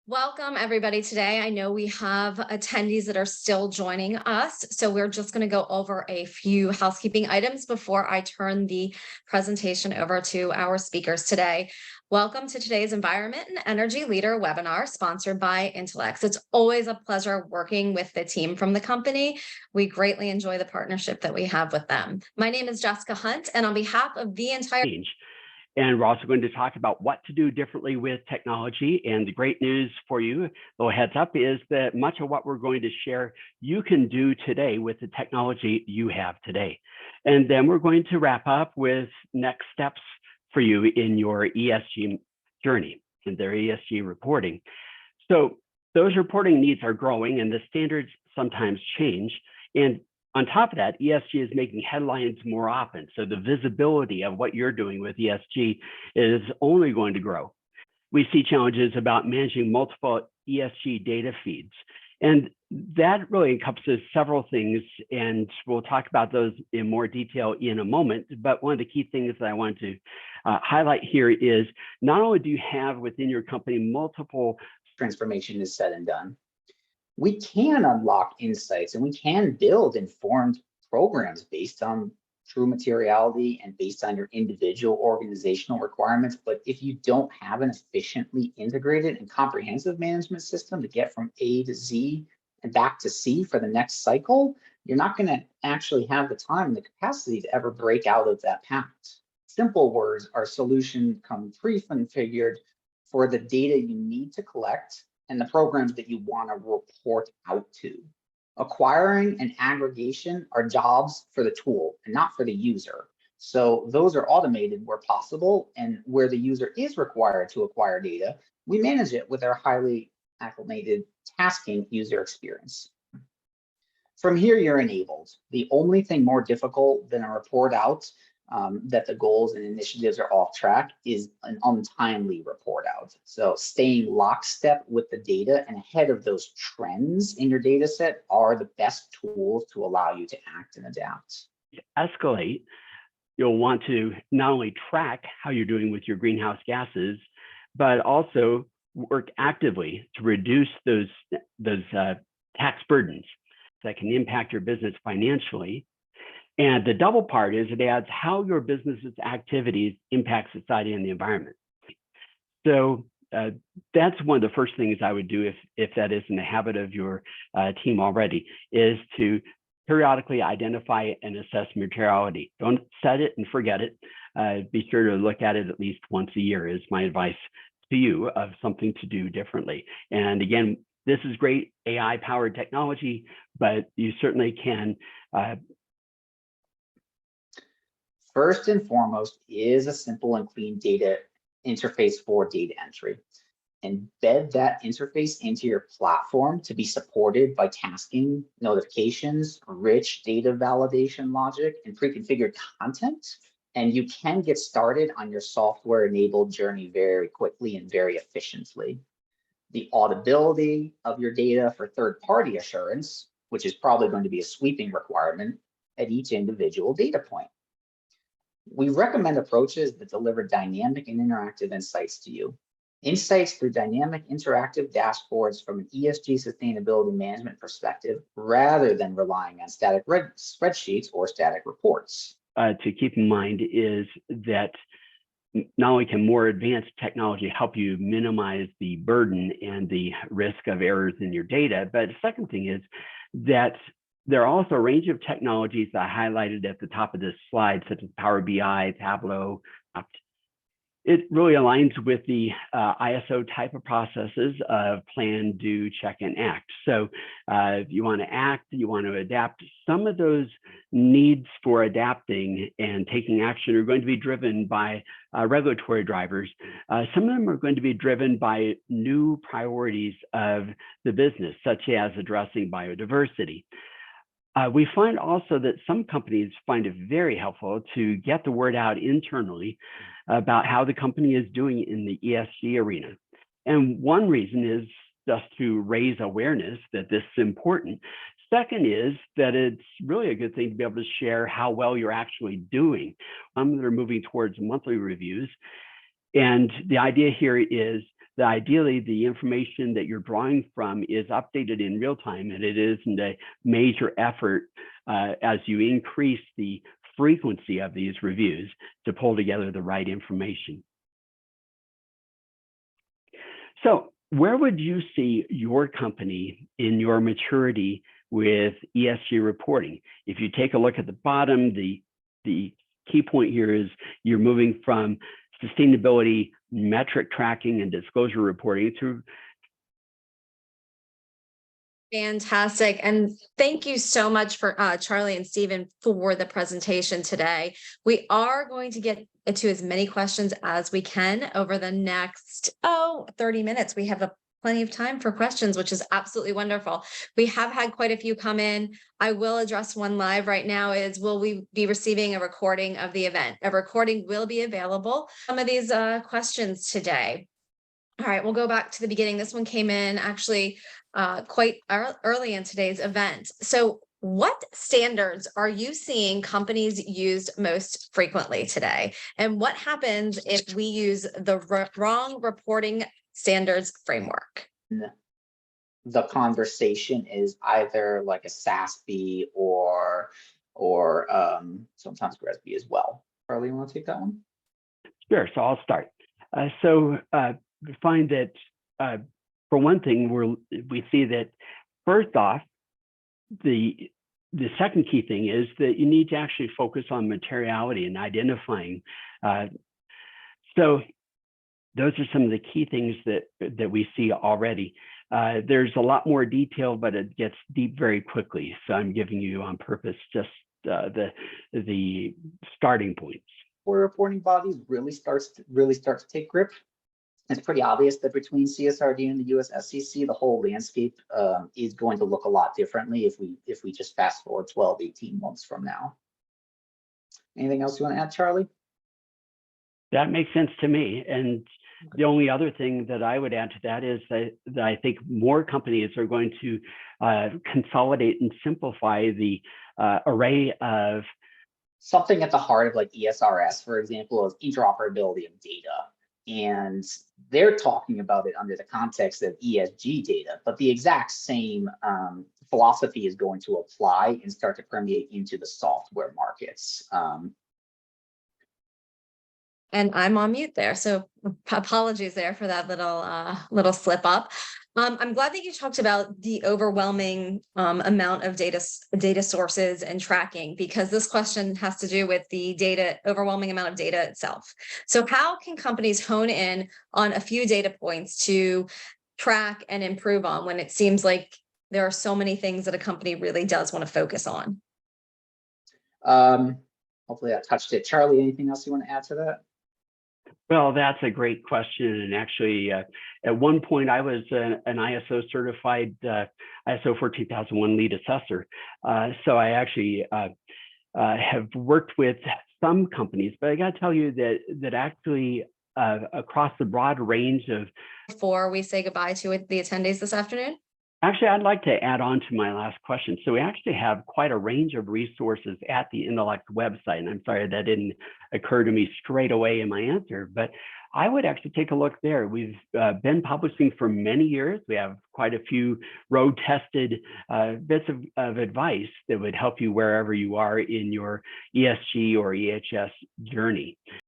Welcome, everybody. Today, I know we have attendees that are still joining us, so we're just going to go over a few housekeeping items before I turn the presentation over to our speakers today. Welcome to today's Environment and Energy Leader webinar, sponsored by INTELEX. It's always a pleasure working with the team from the company. We greatly enjoy the partnership that we have with them. My name is Jessica Hunt, and on behalf of the entire And we're also going to talk about what to do differently with technology. And the great news for you, little heads up, is that much of what we're going to share, you can do today with the technology you have today. And then we're going to wrap up with next steps for you in your ESG journey and their ESG reporting. So those reporting needs are growing and the standards sometimes change. And on top of that, ESG is making headlines more often. So the visibility of what you're doing with ESG is only going to grow. We see challenges about managing multiple ESG data feeds. And that really encompasses several things, and we'll talk about those in more detail in a moment. But one of the key things that I want to highlight here is not only do you have within your company multiple transformation is said and done, we can unlock insights and we can build informed programs based on true materiality and based on your individual organizational requirements. But if you don't have an efficiently integrated and comprehensive management system to get from A to Z and back to C for the next cycle, you're not going to actually have the time and the capacity to ever break out of that pact. Simple words, our solution come pre-configured for the data you need to collect and the programs that you want to report out to. Acquiring and aggregation are jobs for the tool and not for the user. So those are automated where possible, and where the user is required to acquire data, we manage it with our highly acclimated tasking user experience. From here, you're enabled. The only thing more difficult than a report out that the goals and initiatives are off track is an untimely report out. So staying lockstep with the data and ahead of those trends in your data set are the best tools to allow you to act and adapt. Escalate, you'll want to not only track how you're doing with your greenhouse gases, but also work actively to reduce those tax burdens that can impact your business financially. And the double part is it adds how your business's activities impact society and the environment. So that's one of the first things I would do if that isn't a habit of your team already, is to periodically identify and assess materiality. Don't set it and forget it. Be sure to look at it at least once a year is my advice to you of something to do differently. And again, this is great AI-powered technology, but you certainly can first and foremost is a simple and clean data interface for data entry. Embed that interface into your platform to be supported by tasking, notifications, rich data validation logic, and pre-configured content. And you can get started on your software-enabled journey very quickly and very efficiently. The auditability of your data for third-party assurance, which is probably going to be a sweeping requirement at each individual data point. We recommend approaches that deliver dynamic and interactive insights to you. Insights through dynamic interactive dashboards from an ESG sustainability management perspective, rather than relying on static spreadsheets or static reports. To keep in mind is that not only can more advanced technology help you minimize the burden and the risk of errors in your data, but the second thing is that there are also a range of technologies that I highlighted at the top of this slide, such as Power BI, Tableau. It really aligns with the ISO type of processes of plan, do, check, and act. So if you want to act, you want to adapt, some of those needs for adapting and taking action are going to be driven by regulatory drivers. Some of them are going to be driven by new priorities of the business, such as addressing biodiversity. We find also that some companies find it very helpful to get the word out internally about how the company is doing in the ESG arena. And one reason is just to raise awareness that this is important. Second is that it's really a good thing to be able to share how well you're actually doing. They're moving towards monthly reviews. And the idea here is ideally the information that you're drawing from is updated in real time, and it isn't a major effort as you increase the frequency of these reviews to pull together the right information. So where would you see your company in your maturity with ESG reporting? If you take a look at the bottom, the key point here is you're moving from sustainability metric tracking and disclosure reporting to. Fantastic. And thank you so much for Charlie and Stephen for the presentation today. We are going to get to as many questions as we can over the next 30 minutes. We have plenty of time for questions, which is absolutely wonderful. We have had quite a few come in. I will address one live right now is, will we be receiving a recording of the event? A recording will be available. Some of these questions today. All right, we'll go back to the beginning. This one came in actually quite early in today's event. So what standards are you seeing companies use most frequently today? And what happens if we use the wrong reporting standards framework? The conversation is either like a SASB or sometimes GRESB as well. Charlie, you want to take that one? Sure, so I'll start. We find that for one thing, we see that first off, the second key thing is that you need to actually focus on materiality and identifying. So those are some of the key things that we see already. There's a lot more detail, but it gets deep very quickly. So I'm giving you on purpose just the starting points. Where reporting bodies really starts to take grip. It's pretty obvious that between CSRD and the US SEC, the whole landscape is going to look a lot differently if we just fast forward 12, 18 months from now. Anything else you want to add, Charlie? That makes sense to me. And the only other thing that I would add to that is that I think more companies are going to consolidate and simplify the array of. Something at the heart of like ESRS, for example, is interoperability of data. And they're talking about it under the context of ESG data, but the exact same philosophy is going to apply and start to permeate into the software markets. And I'm on mute there, so apologies there for that little slip up. I'm glad that you talked about the overwhelming amount of data sources and tracking, because this question has to do with the overwhelming amount of data itself. So how can companies hone in on a few data points to track and improve on when it seems like there are so many things that a company really does want to focus on? Hopefully that touched it. Charlie, anything else you want to add to that? Well, that's a great question. And actually, at one point, I was an ISO certified ISO 14001 lead assessor. So I actually have worked with some companies, but I got to tell you that actually across the broad range of. Before we say goodbye to the attendees this afternoon? Actually, I'd like to add on to my last question. So we actually have quite a range of resources at the INTELEX website. And I'm sorry that didn't occur to me straight away in my answer, but I would actually take a look there. We've been publishing for many years. We have quite a few road-tested bits of advice that would help you wherever you are in your ESG or EHS journey.